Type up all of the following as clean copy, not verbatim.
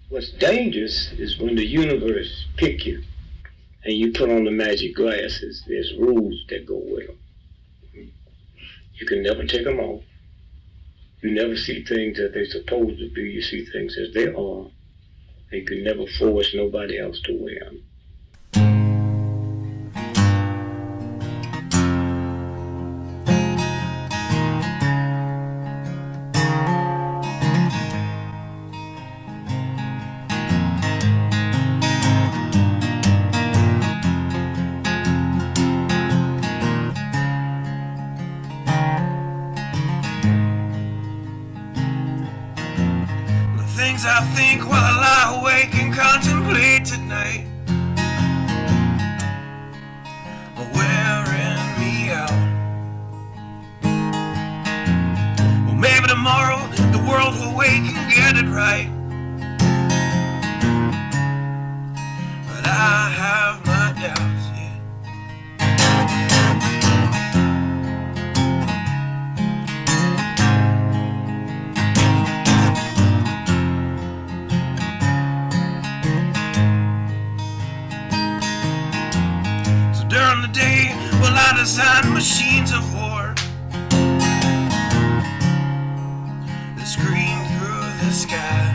What's dangerous is when the universe pick you and you put on the magic glasses. There's rules that go with them. You can never take them off. You never see things as they're supposed to be. You see things as they are. And you can never force nobody else to wear them. I think while I lie awake and contemplate tonight are wearing me out. Well, maybe tomorrow the world will wake and get it right, but I have my doubts, yeah. During the day, well, I design machines of war that scream through the sky.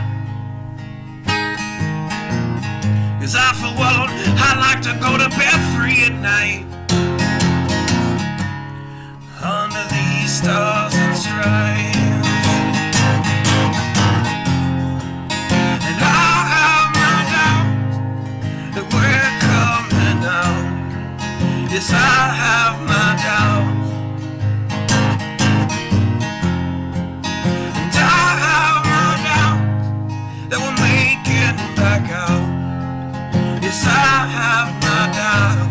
'Cause I, for one, I like to go to bed free at night under these stars and stripes. And I have my doubts that we're coming out. Yes, I have my doubts, and I have my doubts that we'll make it back out. Yes, I have my doubts,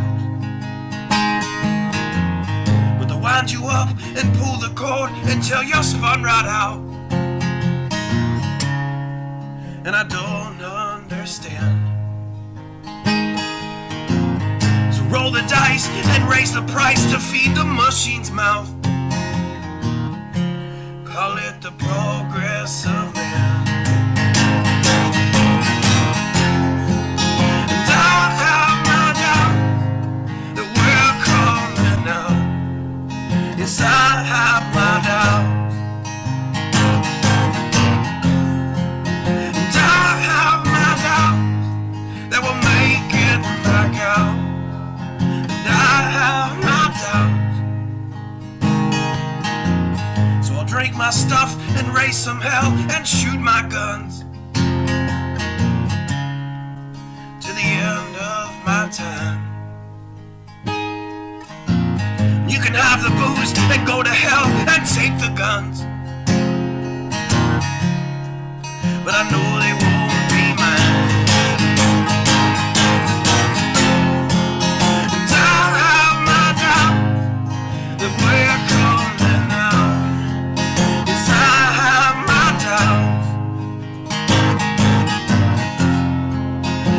but they'll wind you up and pull the cord until you're spun right out. And I don't understand. Roll the dice and raise the price to feed the machine's mouth. Call it the progress of man. And I have my doubt that we're coming out. Yes, I have my doubt. And I have my doubt that we'll make it back out. I have my doubts, so I'll drink my stuff and raise some hell and shoot my guns to the end of my time. You can have the booze and go to hell and take the guns, but I know they won't be mine. That we're coming out. Yes, I have my doubts,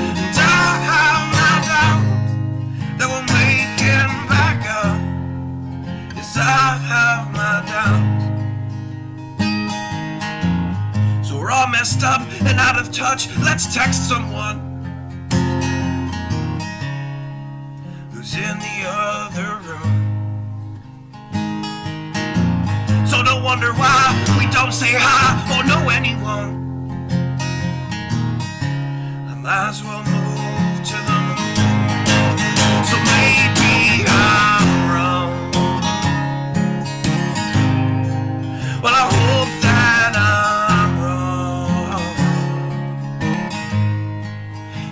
and I have my doubts that we'll make it back up. Yes, I have my doubts. So we're all messed up and out of touch. Let's text someone who's in the other room. So don't wonder why we don't say hi or know anyone. I might as well move to the moon. So maybe I'm wrong. Well, I hope that I'm wrong.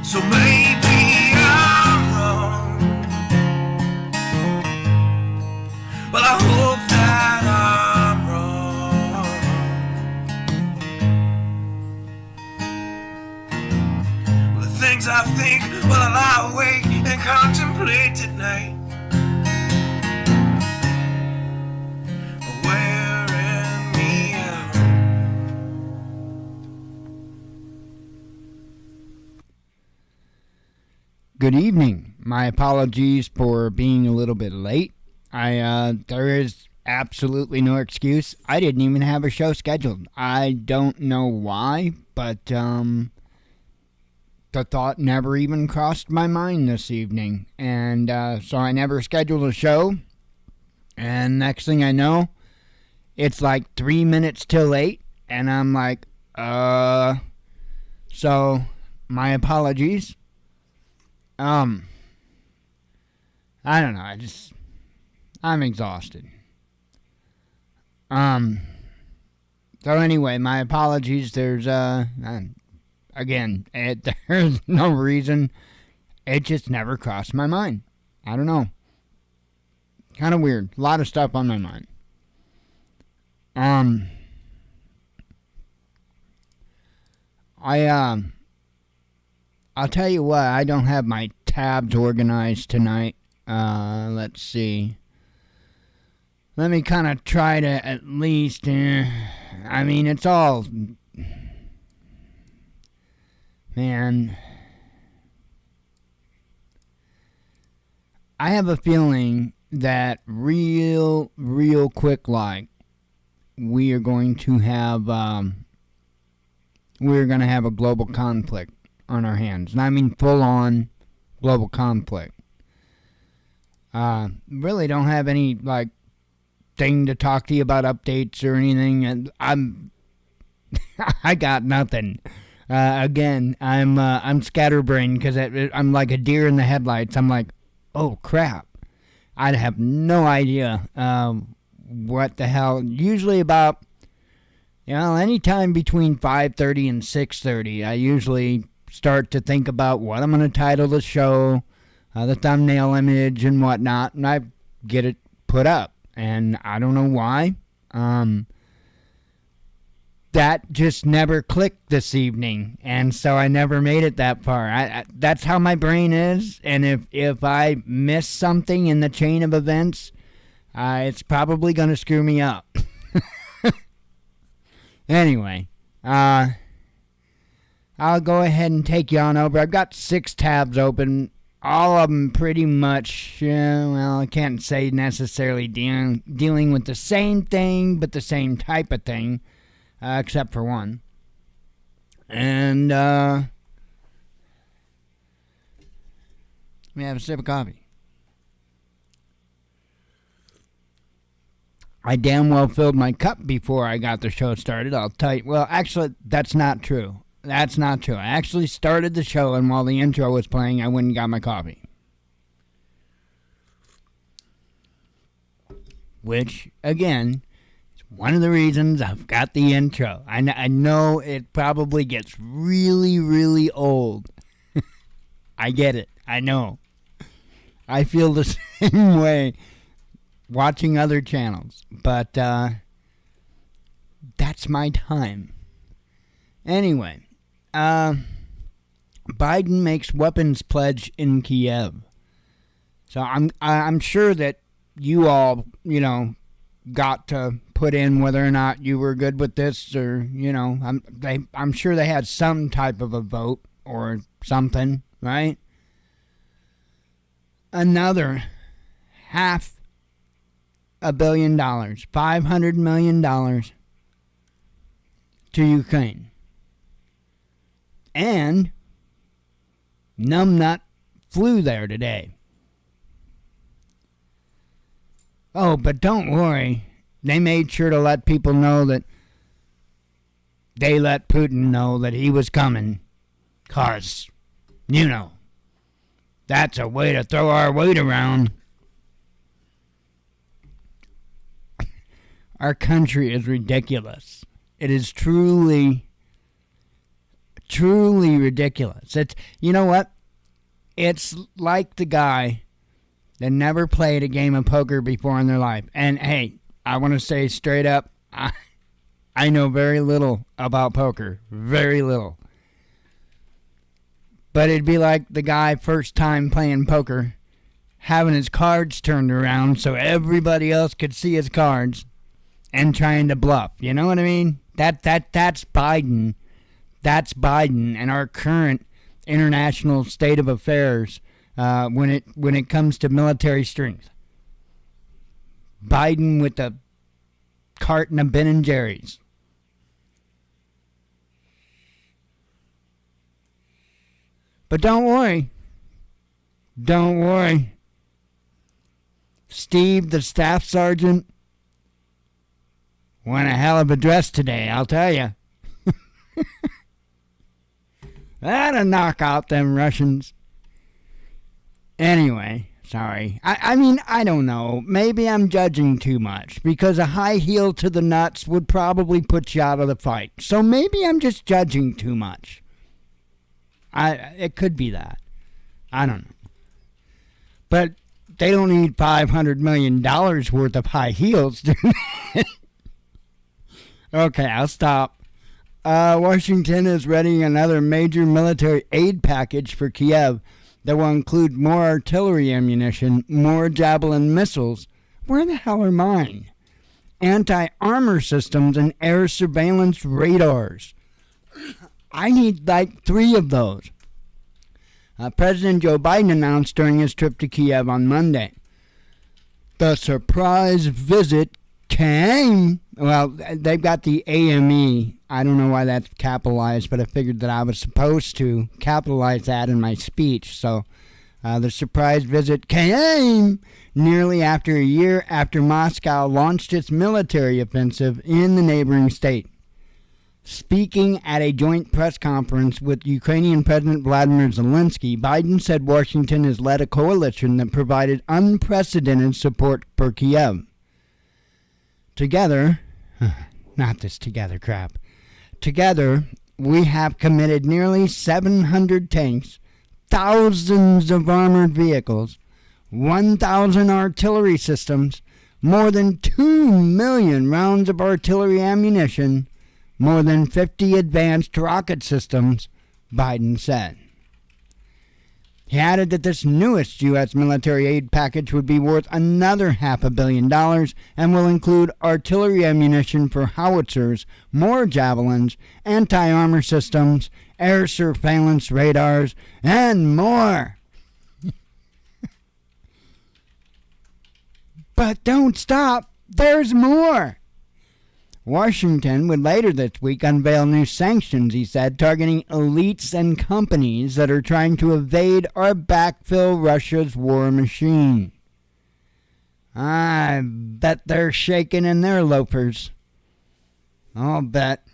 So maybe I'm wrong. Well, I hope that I'm wrong. Well, the things I think while I lie awake and contemplate at night are wearing me out. Good evening. My apologies for being a little bit late. There is absolutely no excuse. I didn't even have a show scheduled. I don't know why, but the thought never even crossed my mind this evening. And so I never scheduled a show. And next thing I know, it's like 3 minutes till 8. And I'm like, So, my apologies. I don't know. I'm exhausted. So anyway, my apologies. There's, again, there's no reason. It just never crossed my mind. I don't know. Kind of weird. A lot of stuff on my mind. I'll tell you what, I don't have my tabs organized tonight. Let's see. Let me kind of try to at least, I mean, it's all, man, I have a feeling that real quick, like, we're going to have a global conflict on our hands. And I mean full-on global conflict. Really don't have any, like, thing to talk to you about updates or anything. And I got nothing. Again, I'm scatterbrained because I'm like a deer in the headlights. I'm like, oh crap. I have no idea what the hell. Usually about, anytime between 5:30 and 6:30, I usually start to think about what I'm going to title the show, the thumbnail image and whatnot, and I get it put up. And I don't know why. That just never clicked this evening, and so I never made it that far. That's how my brain is, and if I miss something in the chain of events, it's probably going to screw me up. Anyway, I'll go ahead and take you on over. I've got 6 tabs open, all of them pretty much, well, I can't say necessarily dealing with the same thing, but the same type of thing. Except for one. And, let me have a sip of coffee. I damn well filled my cup before I got the show started, I'll tell you. Well, actually, that's not true. That's not true. I actually started the show, and while the intro was playing, I went and got my coffee. Which, again, one of the reasons I've got the intro. I know it probably gets really old. I get it. I know. I feel the same way watching other channels. But that's my time. Anyway, Biden makes weapons pledge in Kiev. So I'm sure that you all, got to put in whether or not you were good with this, or I'm sure they had some type of a vote or something, right? Another $500 million, $500 million to Ukraine, and Numbnut flew there today. Oh, but don't worry. They made sure to let people know that they let Putin know that he was coming. 'Cause, that's a way to throw our weight around. Our country is ridiculous. It is truly ridiculous. You know what? It's like the guy that never played a game of poker before in their life. And hey, I want to say straight up, I know very little about poker. Very little. But it'd be like the guy first time playing poker, having his cards turned around so everybody else could see his cards and trying to bluff. You know what I mean? That's Biden. That's Biden and our current international state of affairs when it comes to military strength. Biden with a carton of Ben and Jerry's. But don't worry. Don't worry. Steve, the staff sergeant, won a hell of a dress today, I'll tell you. That'll knock out them Russians. Anyway, sorry. I mean, I don't know. Maybe I'm judging too much because a high heel to the nuts would probably put you out of the fight. So maybe I'm just judging too much. It could be that. I don't know. But they don't need $500 million worth of high heels, do they? Okay, I'll stop. Washington is readying another major military aid package for Kiev that will include more artillery ammunition, more Javelin missiles. Where the hell are mine? Anti-armor systems and air surveillance radars. I need like 3 of those. President Joe Biden announced during his trip to Kiev on Monday. The surprise visit came. Well, they've got the AME. I don't know why that's capitalized, but I figured that I was supposed to capitalize that in my speech. So the surprise visit came nearly after a year after Moscow launched its military offensive in the neighboring state. Speaking at a joint press conference with Ukrainian President Vladimir Zelensky, Biden said Washington has led a coalition that provided unprecedented support for Kiev. Together, not this together crap, together we have committed nearly 700 tanks, thousands of armored vehicles, 1,000 artillery systems, more than 2 million rounds of artillery ammunition, more than 50 advanced rocket systems, Biden said. He added that this newest U.S. military aid package would be worth another $500 million and will include artillery ammunition for howitzers, more javelins, anti-armor systems, air surveillance radars, and more. But don't stop. There's more. Washington would later this week unveil new sanctions, he said, targeting elites and companies that are trying to evade or backfill Russia's war machine. I bet they're shaking in their loafers. I'll bet.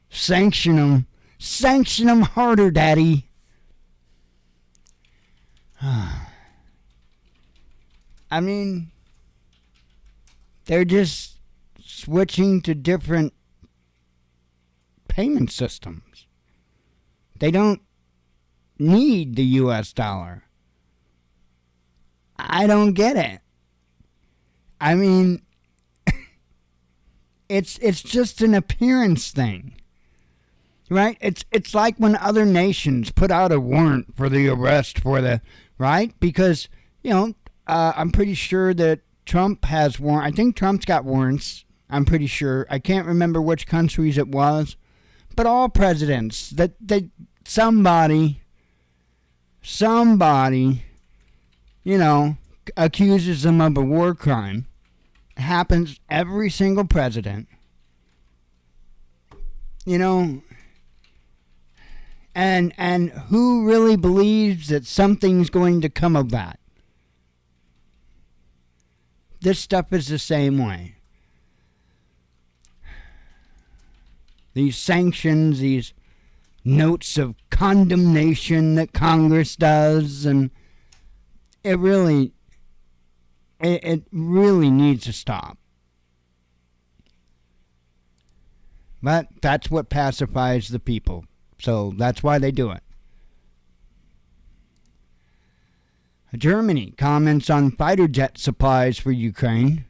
Sanction them. Sanction them harder, Daddy. I mean, they're just switching to different payment systems. They don't need the US dollar. I don't get it. I mean, it's just an appearance thing. Right? It's like when other nations put out a warrant for the arrest for the, right? Because, I'm pretty sure that Trump has warrant. I think Trump's got warrants. I'm pretty sure. I can't remember which countries it was. But all presidents, that somebody, accuses them of a war crime. It happens every single president. And who really believes that something's going to come of that? This stuff is the same way. These sanctions, these notes of condemnation that Congress does, and it really needs to stop. But that's what pacifies the people. So that's why they do it. Germany comments on fighter jet supplies for Ukraine.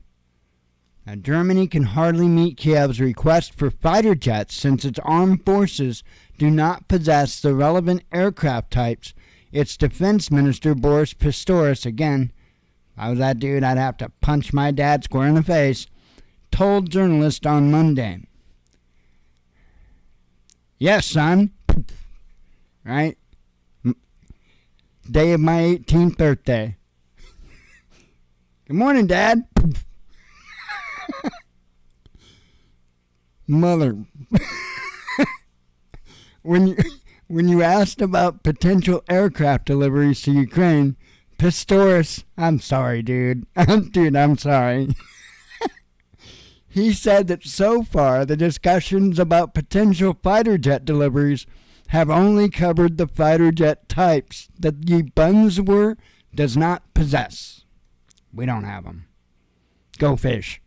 Now, Germany can hardly meet Kiev's request for fighter jets since its armed forces do not possess the relevant aircraft types. Its defense minister, Boris Pistorius, again, if I was that dude, I'd have to punch my dad square in the face, told journalists on Monday. Yes, son. Right? Day of my 18th birthday. Good morning, Dad. Mother. when when you asked about potential aircraft deliveries to Ukraine, Pistorius, I'm sorry, dude. Dude, I'm sorry. He said that so far the discussions about potential fighter jet deliveries have only covered the fighter jet types that the Bunzwer does not possess. We don't have them. Go fish.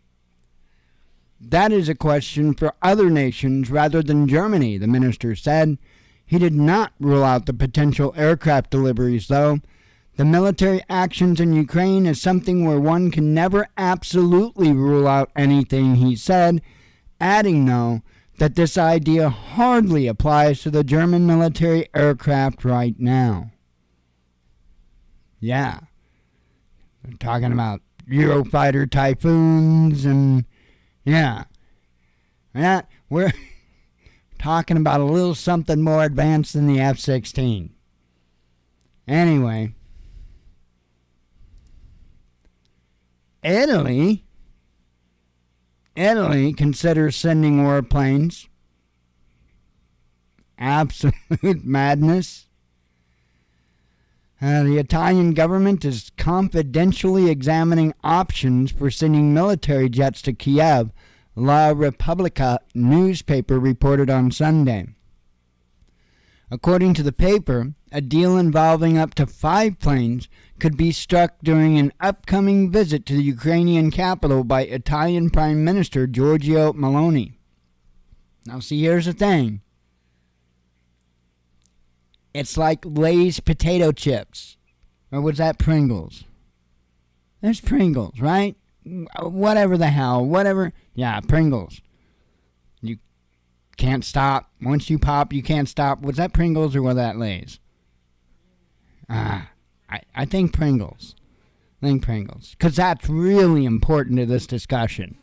That is a question for other nations rather than Germany, the minister said. He did not rule out the potential aircraft deliveries, though. The military actions in Ukraine is something where one can never absolutely rule out anything, he said, adding, though, that this idea hardly applies to the German military aircraft right now. Yeah. They're talking about Eurofighter Typhoons and, yeah. We're talking about a little something more advanced than the F-16. Anyway. Italy considers sending warplanes. Absolute madness. The Italian government is confidentially examining options for sending military jets to Kiev, La Repubblica newspaper reported on Sunday. According to the paper, a deal involving up to 5 planes could be struck during an upcoming visit to the Ukrainian capital by Italian Prime Minister Giorgio Meloni. Now see, here's the thing. It's like Lay's potato chips. Or was that Pringles? There's Pringles, right? Whatever the hell. Whatever. Yeah, Pringles. You can't stop. Once you pop, you can't stop. Was that Pringles or was that Lay's? I think Pringles. Because that's really important to this discussion.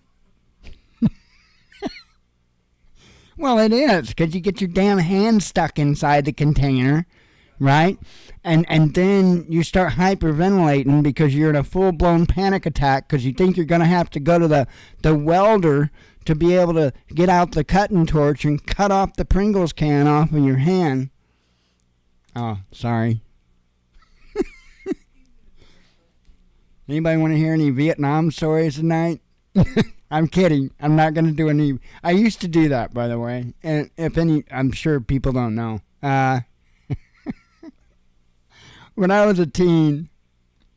Well, it is, because you get your damn hand stuck inside the container, right? And then you start hyperventilating because you're in a full-blown panic attack because you think you're going to have to go to the welder to be able to get out the cutting torch and cut off the Pringles can off of your hand. Oh, sorry. Anybody want to hear any Vietnam stories tonight? I'm kidding. I'm not going to do any. I used to do that, by the way. And if any, I'm sure people don't know. When I was a teen,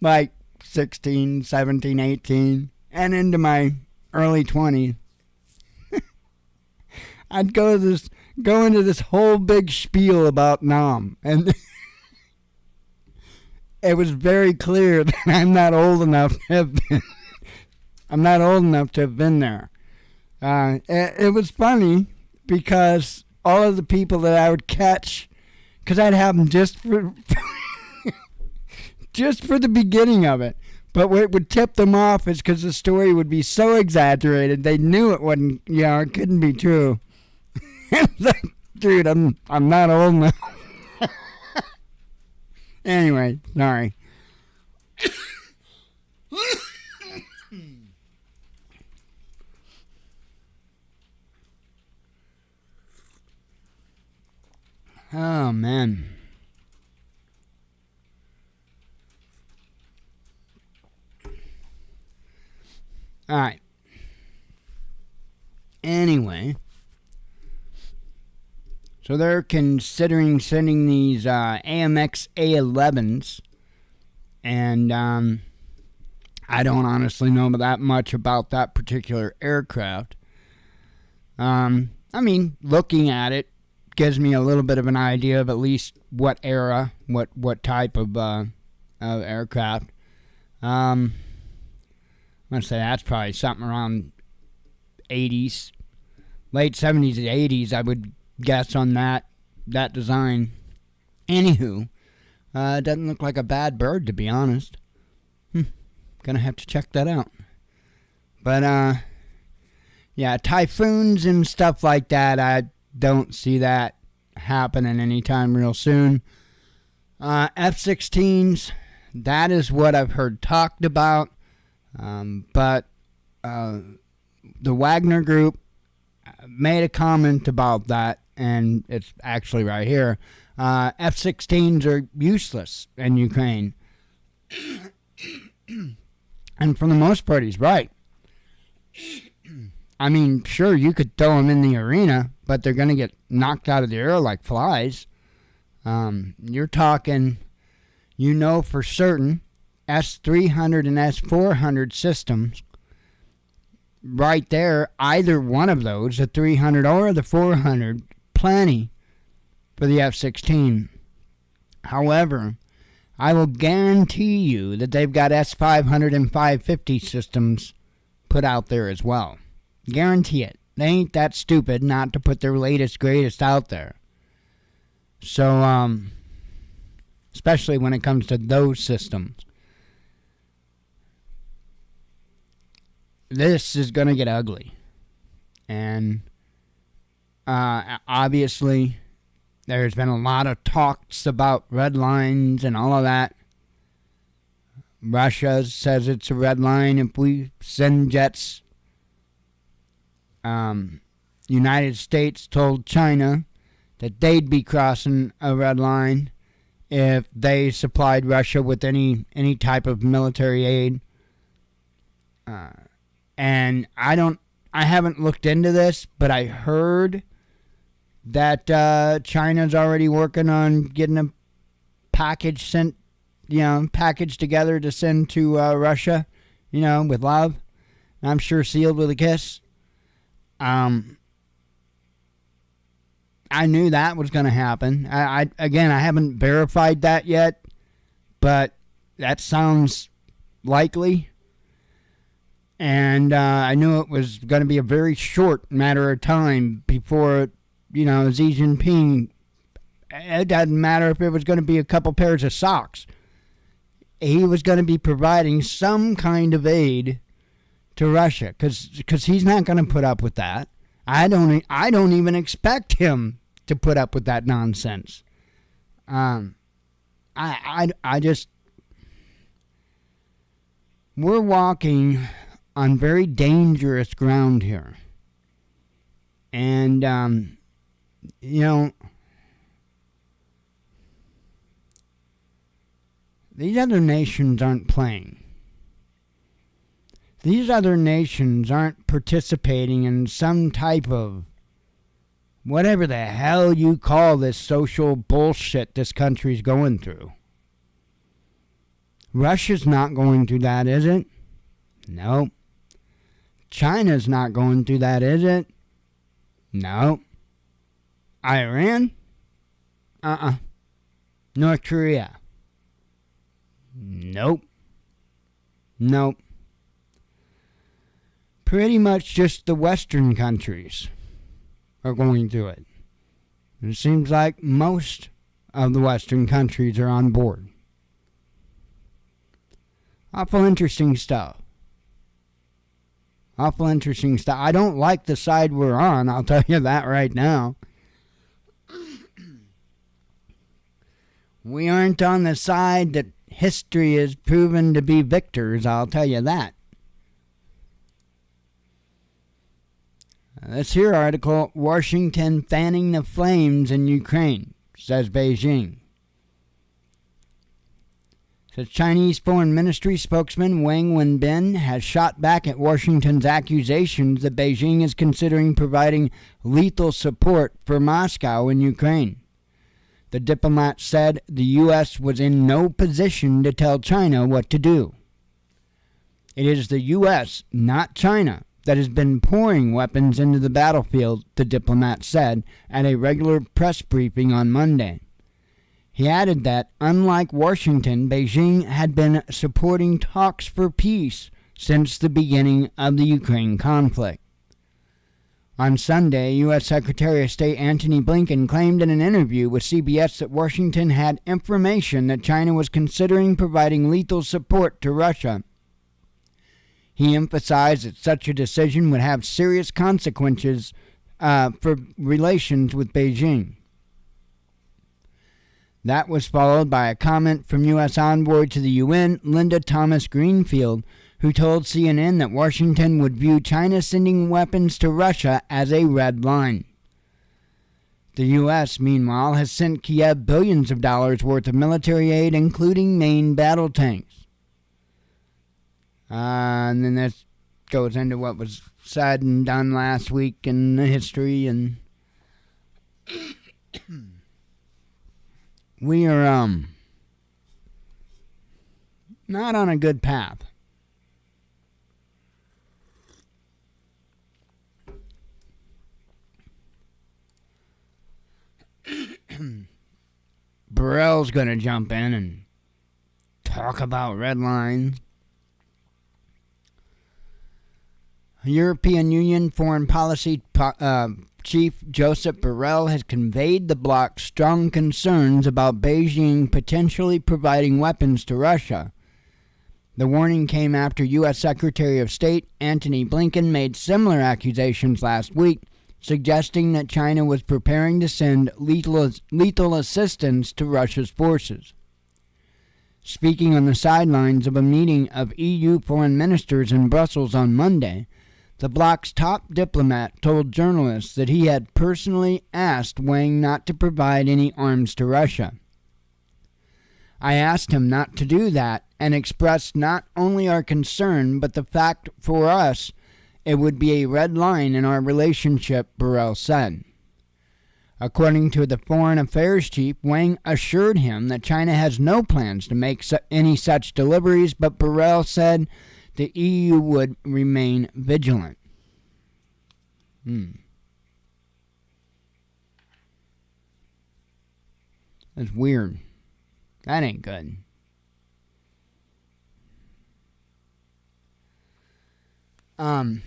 like 16, 17, 18, and into my early 20s, I'd go into this whole big spiel about Nam. And it was very clear that I'm not old enough to have been. I'm not old enough to have been there. It was funny because all of the people that I would catch, because I'd have them just for the beginning of it. But what would tip them off is because the story would be so exaggerated, they knew it wasn't, it couldn't be true. Like, dude, I'm not old enough. Anyway, sorry. Oh, man. All right. Anyway. So they're considering sending these AMX A11s. And I don't honestly know that much about that particular aircraft. I mean, looking at it gives me a little bit of an idea of at least what era, what type of aircraft. I'm going to say that's probably something around 80s, late 70s to 80s, I would guess on that design. Anywho, it doesn't look like a bad bird, to be honest. Gonna have to check that out. But, yeah, typhoons and stuff like that, I don't see that happening anytime real soon. F-16s, that is what I've heard talked about. But the Wagner Group made a comment about that, and it's actually right here. F-16s are useless in Ukraine. And for the most part, he's right. I mean, sure, you could throw them in the arena, but they're going to get knocked out of the air like flies. You're talking, for certain, S-300 and S-400 systems. Right there, either one of those, the 300 or the 400, plenty for the F-16. However, I will guarantee you that they've got S-500 and 550 systems put out there as well. Guarantee it. They ain't that stupid not to put their latest, greatest out there. So, especially when it comes to those systems. This is going to get ugly. And obviously, there's been a lot of talks about red lines and all of that. Russia says it's a red line if we send jets. United States told China that they'd be crossing a red line if they supplied Russia with any type of military aid. And I haven't looked into this, but I heard that China's already working on getting a package sent, package together to send to Russia, with love. I'm sure sealed with a kiss. I knew that was going to happen. I haven't verified that yet, but that sounds likely. And I knew it was going to be a very short matter of time before, Xi Jinping, it doesn't matter if it was going to be a couple pairs of socks. He was going to be providing some kind of aid to Russia, because he's not going to put up with that. I don't even expect him to put up with that nonsense. I just, we're walking on very dangerous ground here. And, these other nations aren't playing. These other nations aren't participating in some type of whatever the hell you call this social bullshit this country's going through. Russia's not going through that, is it? No. China's not going through that, is it? No. Iran? North Korea? Nope. Pretty much just the Western countries are going through it. It seems like most of the Western countries are on board. Awful interesting stuff. I don't like the side we're on, I'll tell you that right now. We aren't on the side that history has proven to be victors, I'll tell you that. This here article, Washington fanning the flames in Ukraine, says Beijing. The Chinese Foreign Ministry spokesman Wang Wenbin has shot back at Washington's accusations that Beijing is considering providing lethal support for Moscow in Ukraine. The diplomat said the U.S. was in no position to tell China what to do. It is the U.S., not China, that has been pouring weapons into the battlefield, the diplomat said at a regular press briefing on Monday. He added that, unlike Washington, Beijing had been supporting talks for peace since the beginning of the Ukraine conflict. On Sunday, U.S. Secretary of State Antony Blinken claimed in an interview with CBS that Washington had information that China was considering providing lethal support to Russia. He emphasized that such a decision would have serious consequences for relations with Beijing. That was followed by a comment from U.S. envoy to the UN, Linda Thomas-Greenfield, who told CNN that Washington would view China sending weapons to Russia as a red line. The U.S., meanwhile, has sent Kiev billions of dollars worth of military aid, including main battle tanks. And then this goes into what was said and done last week in the history, and we are not on a good path. Burrell's going to jump in and talk about red lines. European Union Foreign Policy Chief Joseph Borrell has conveyed the bloc's strong concerns about Beijing potentially providing weapons to Russia. The warning came after U.S. Secretary of State Antony Blinken made similar accusations last week, suggesting that China was preparing to send lethal assistance to Russia's forces. Speaking on the sidelines of a meeting of EU foreign ministers in Brussels on Monday, the bloc's top diplomat told journalists that he had personally asked Wang not to provide any arms to Russia. I asked him not to do that and expressed not only our concern, but the fact for us it would be a red line in our relationship, Burrell said. According to the Foreign Affairs Chief, Wang assured him that China has no plans to make any such deliveries, but Burrell said the EU would remain vigilant. That's weird. That ain't good. I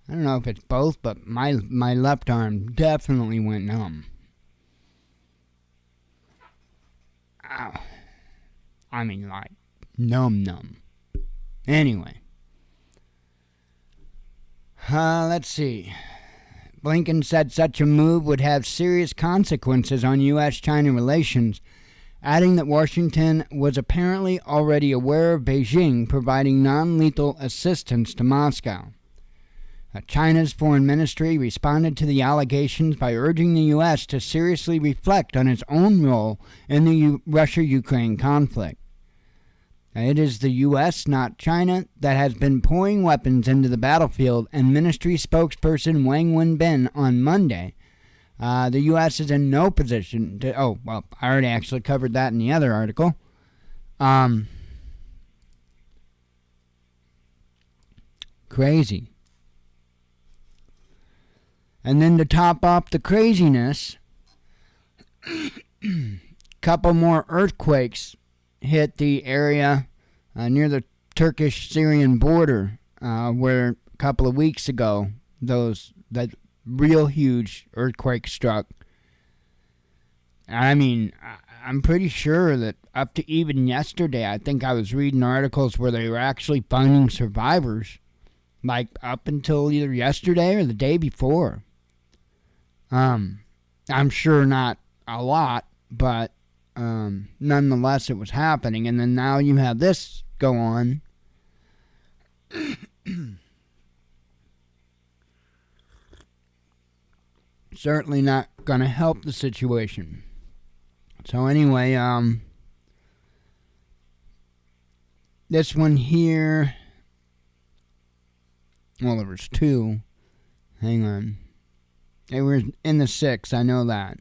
don't know if it's both, but my left arm definitely went numb. Ow. I mean, like, numb. Anyway. Let's see. Blinken said such a move would have serious consequences on U.S.-China relations, adding that Washington was apparently already aware of Beijing providing non-lethal assistance to Moscow. China's foreign ministry responded to the allegations by urging the U.S. to seriously reflect on its own role in the Russia-Ukraine conflict. It is the U.S., not China, that has been pouring weapons into the battlefield, and ministry spokesperson Wang Wenbin on Monday. The U.S. is in no position to... Oh, well, I already actually covered that in the other article. Crazy. And then to top off the craziness, couple more earthquakes hit the area near the Turkish-Syrian border, where a couple of weeks ago that real huge earthquake struck. I mean, I'm pretty sure that up to even yesterday, I think I was reading articles where they were actually finding survivors, like up until either yesterday or the day before. I'm sure not a lot, but nonetheless it was happening. And then now you have this go on. Certainly not going to help the situation. So anyway, this one here, well, there was two. Hang on. They were in the 6, I know that.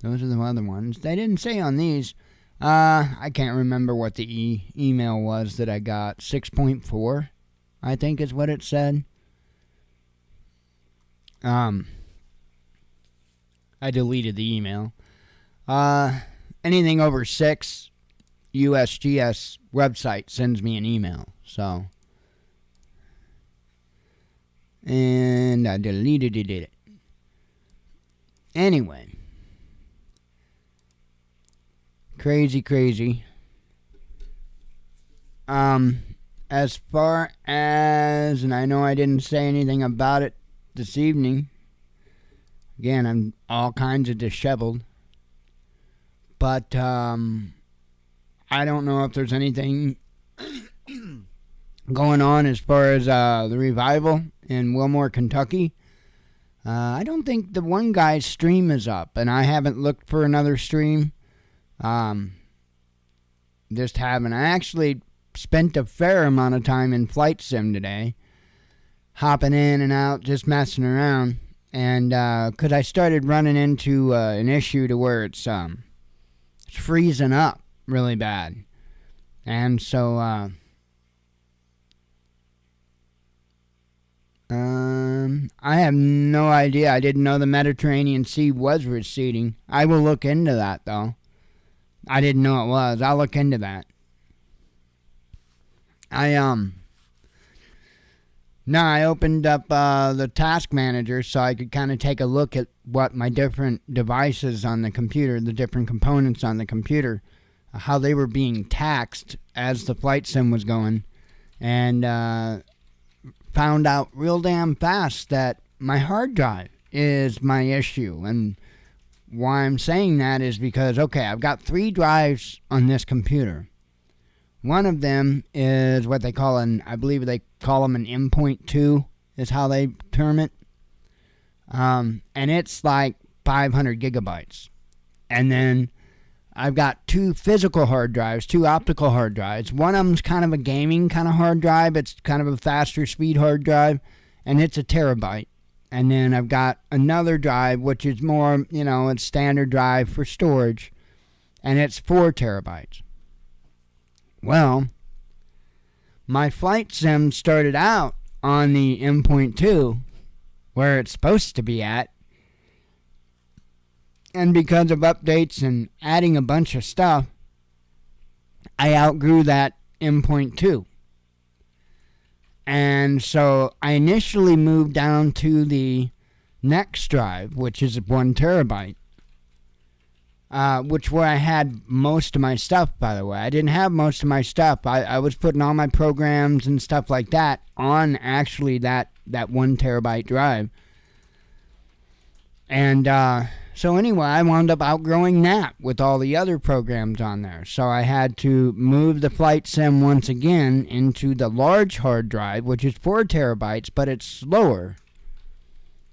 Those are the other ones. They didn't say on these. I can't remember what the email was that I got. 6.4, I think is what it said. I deleted the email. Anything over 6, USGS website sends me an email. So, and I deleted it. Anyway. Crazy. As far as, and I know I didn't say anything about it this evening. Again, I'm all kinds of disheveled. But, I don't know if there's anything going on as far as the revival in Wilmore, Kentucky. I don't think the one guy's stream is up, and I haven't looked for another stream. Just haven't. I actually spent a fair amount of time in Flight Sim today, hopping in and out, just messing around. And because I started running into an issue to where it's freezing up really bad. And so I have no idea. I didn't know the Mediterranean Sea was receding. I will look into that, though. I didn't know it was. I'll look into that. I opened up the task manager so I could kind of take a look at what my different devices on the computer, the different components on the computer, how they were being taxed as the flight sim was going, and found out real damn fast that my hard drive is my issue. And why I'm saying that is because, okay, I've got 3 drives on this computer. One of them is what they call I believe they call them an M.2 is how they term it. And it's like 500 gigabytes. And then I've got 2 physical hard drives, 2 optical hard drives. One of them's kind of a gaming kind of hard drive. It's kind of a faster speed hard drive, and it's a terabyte. And then I've got another drive, which is more, it's standard drive for storage, and it's 4 terabytes. Well, my flight sim started out on the M.2, where it's supposed to be at. And because of updates and adding a bunch of stuff, I outgrew that M.2. And so I initially moved down to the next drive, which is 1 terabyte. Which where I had most of my stuff, by the way. I didn't have most of my stuff. I was putting all my programs and stuff like that on actually that 1 terabyte drive. And so anyway, I wound up outgrowing that with all the other programs on there. So I had to move the flight sim once again into the large hard drive, which is 4 terabytes, but it's slower.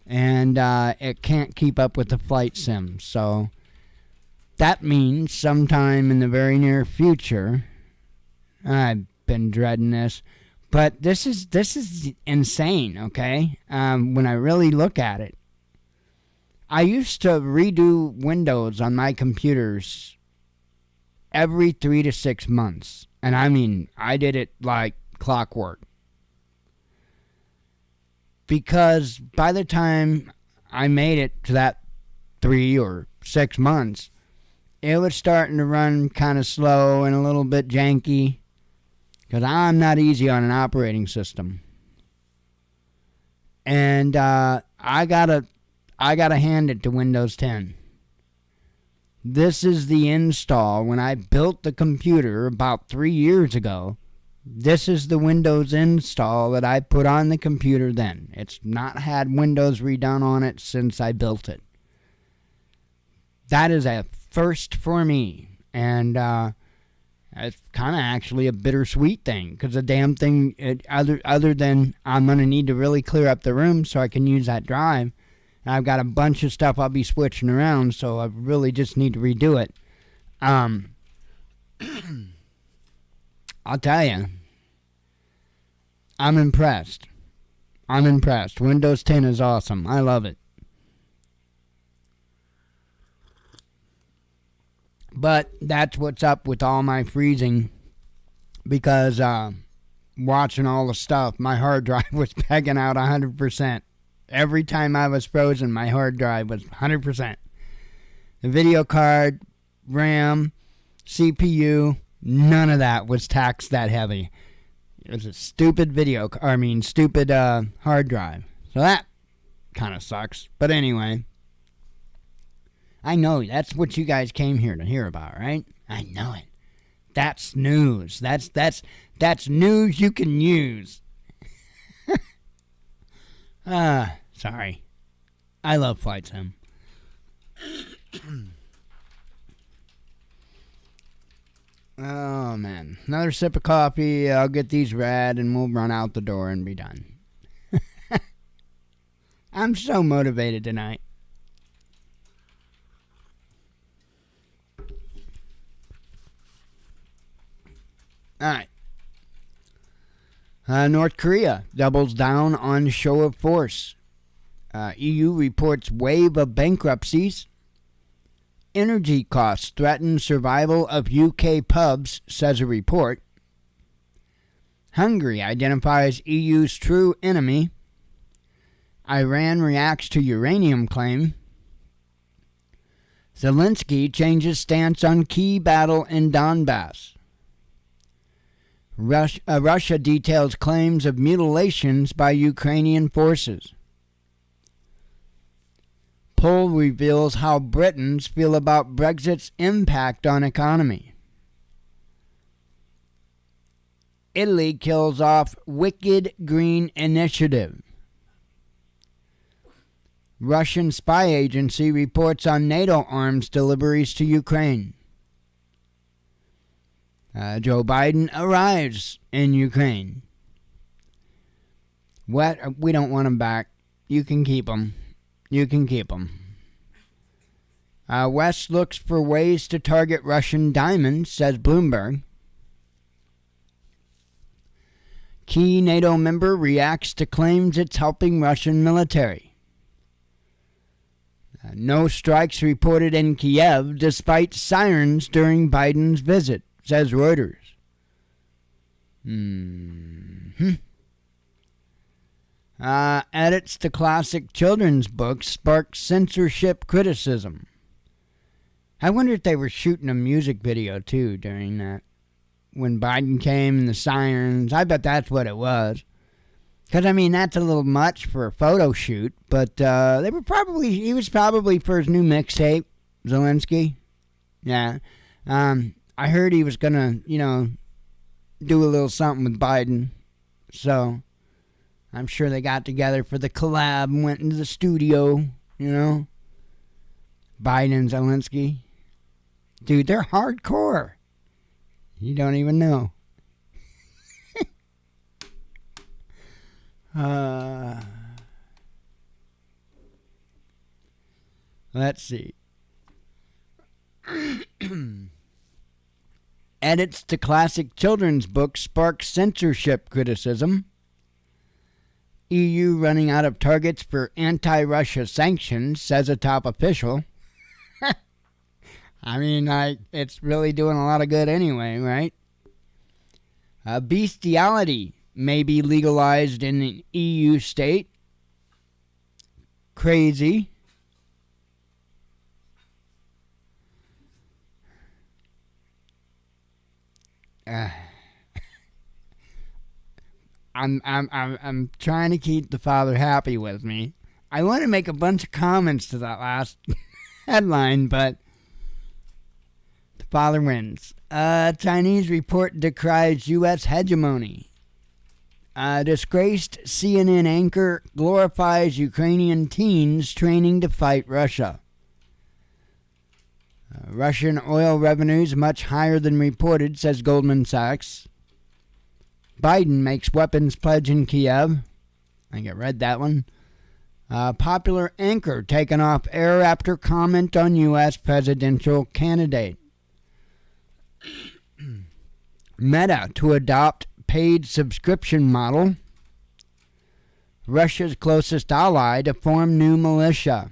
And it can't keep up with the flight sim. So that means sometime in the very near future, I've been dreading this, but this is insane, okay? When I really look at it. I used to redo Windows on my computers every 3 to 6 months. And I mean, I did it like clockwork. Because by the time I made it to that 3 or 6 months, it was starting to run kind of slow and a little bit janky. Because I'm not easy on an operating system. And I gotta hand it to Windows 10. This is the install. When I built the computer about 3 years ago, this is the Windows install that I put on the computer then. It's not had Windows redone on it since I built it. That is a first for me. And it's kind of actually a bittersweet thing. Because the damn thing, other than I'm going to need to really clear up the room so I can use that drive. And I've got a bunch of stuff I'll be switching around, so I really just need to redo it. I'll tell you, I'm impressed. Windows 10 is awesome. I love it. But that's what's up with all my freezing, because watching all the stuff, my hard drive was pegging out 100%. Every time I was frozen, my hard drive was 100%. The video card, RAM, CPU, none of that was taxed that heavy. It was a stupid stupid hard drive. So that kind of sucks. But anyway, I know that's what you guys came here to hear about, right? I know it. That's news. That's news you can use. Sorry. I love Flight Sim. . Oh, man. Another sip of coffee. I'll get these read, and we'll run out the door and be done. I'm so motivated tonight. All right. North Korea doubles down on show of force. EU reports wave of bankruptcies. Energy costs threaten survival of UK pubs, says a report. Hungary identifies EU's true enemy. Iran reacts to uranium claim. Zelensky changes stance on key battle in Donbass. Russia details claims of mutilations by Ukrainian forces. Poll reveals how Britons feel about Brexit's impact on economy. Italy kills off Wicked Green Initiative. Russian spy agency reports on NATO arms deliveries to Ukraine. Joe Biden arrives in Ukraine. What? We don't want him back. You can keep him. You can keep him. West looks for ways to target Russian diamonds, says Bloomberg. Key NATO member reacts to claims it's helping Russian military. No strikes reported in Kiev despite sirens during Biden's visit, says Reuters. Edits to classic children's books spark censorship criticism. I wonder if they were shooting a music video, too, during that. When Biden came and the sirens. I bet that's what it was. Because, I mean, that's a little much for a photo shoot. But he was probably for his new mixtape, Zelensky. Yeah. I heard he was going to, do a little something with Biden. So, I'm sure they got together for the collab and went into the studio, Biden and Zelensky. Dude, they're hardcore. You don't even know. Let's see. Edits to classic children's book spark censorship criticism. EU running out of targets for anti-Russia sanctions, says a top official. I mean, it's really doing a lot of good anyway, right? Bestiality may be legalized in an EU state. Crazy. I'm trying to keep the father happy with me. I want to make a bunch of comments to that last headline, but the father wins. Chinese report decries U.S. hegemony. Disgraced CNN anchor glorifies Ukrainian teens training to fight Russia. Russian oil revenues much higher than reported, says Goldman Sachs. Biden makes weapons pledge in Kiev. I think I read that one. Popular anchor taken off air after comment on U.S. presidential candidate. Meta to adopt paid subscription model. Russia's closest ally to form new militia.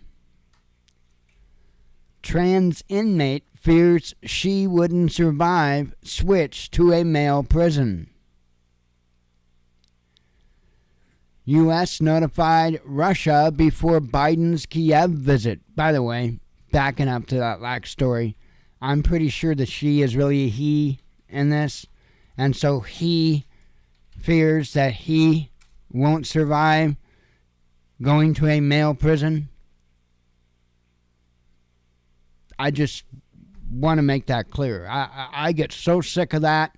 Trans inmate fears she wouldn't survive, switch to a male prison. U.S. notified Russia before Biden's Kiev visit. By the way, backing up to that last story, I'm pretty sure that she is really a he in this. And so he fears that he won't survive going to a male prison. I just want to make that clear. I get so sick of that.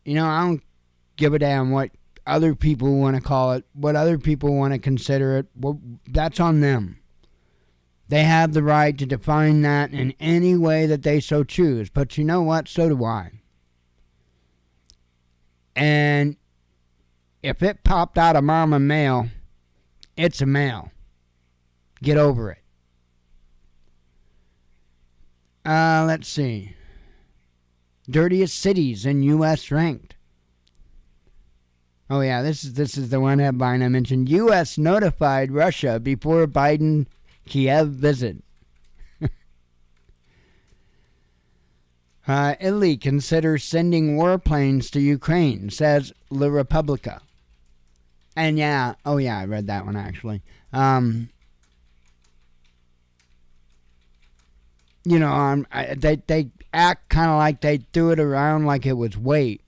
I don't give a damn what other people want to call it, what other people want to consider it. Well, that's on them. They have the right to define that in any way that they so choose. But you know what? So do I. And if it popped out of mama male, it's a male. Get over it. Let's see. Dirtiest cities in U.S. ranked. Oh yeah, this is the one headline I mentioned. U.S. notified Russia before Biden Kiev visit. Italy considers sending warplanes to Ukraine, says La Repubblica. And yeah, I read that one actually. They act kind of like they threw it around like it was weight.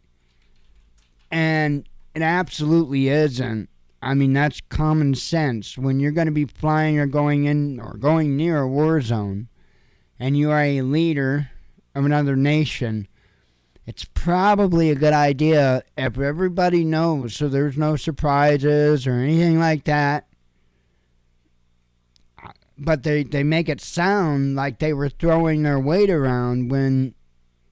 And it absolutely isn't. I mean, that's common sense. When you're going to be flying or going in or going near a war zone and you are a leader of another nation, it's probably a good idea if everybody knows so there's no surprises or anything like that. But they make it sound like they were throwing their weight around when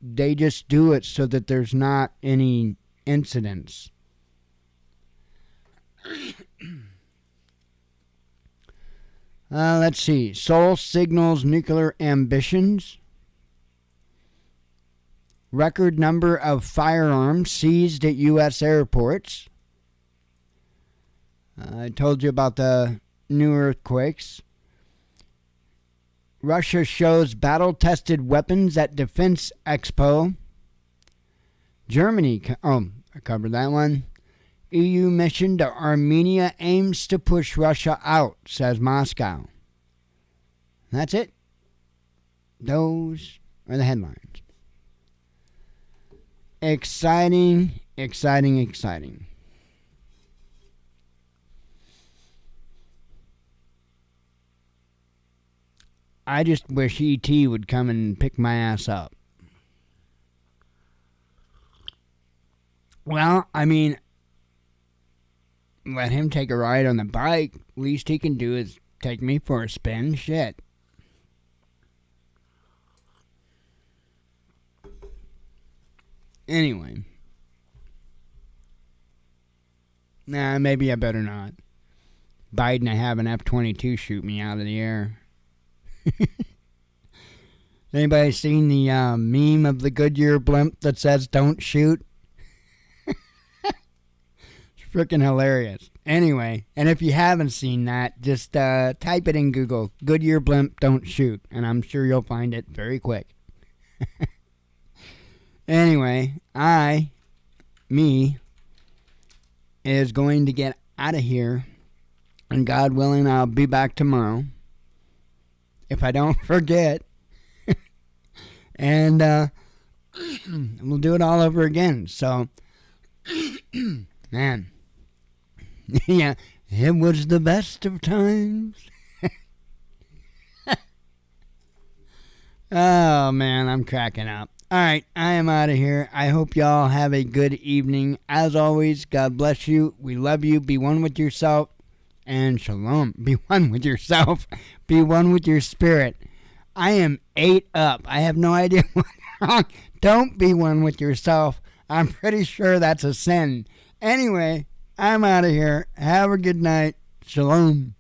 they just do it so that there's not any incidents. Let's see. Seoul signals nuclear ambitions. Record number of firearms seized at U.S. airports. I told you about the new earthquakes. Russia shows battle-tested weapons at Defense Expo. Germany, I covered that one. EU mission to Armenia aims to push Russia out, says Moscow. That's it. Those are the headlines. Exciting, exciting, exciting. I just wish E.T. would come and pick my ass up. Well, I mean, let him take a ride on the bike. Least he can do is take me for a spin. Shit. Anyway. Nah, maybe I better not. Biden to have an F-22 shoot me out of the air. Anybody seen the meme of the Goodyear blimp that says "Don't shoot"? It's freaking hilarious. Anyway, and if you haven't seen that, just type it in Google, Goodyear blimp, don't shoot, and I'm sure you'll find it very quick. Anyway, me, is going to get out of here, and God willing, I'll be back tomorrow. If I don't forget. And we'll do it all over again. So, man. Yeah, it was the best of times. Oh, man, I'm cracking up. All right, I am out of here. I hope y'all have a good evening. As always, God bless you. We love you. Be one with yourself. And shalom. Be one with yourself. Be one with your spirit. I am 8 up. I have no idea what's wrong. Don't be one with yourself. I'm pretty sure that's a sin. Anyway, I'm out of here. Have a good night. Shalom.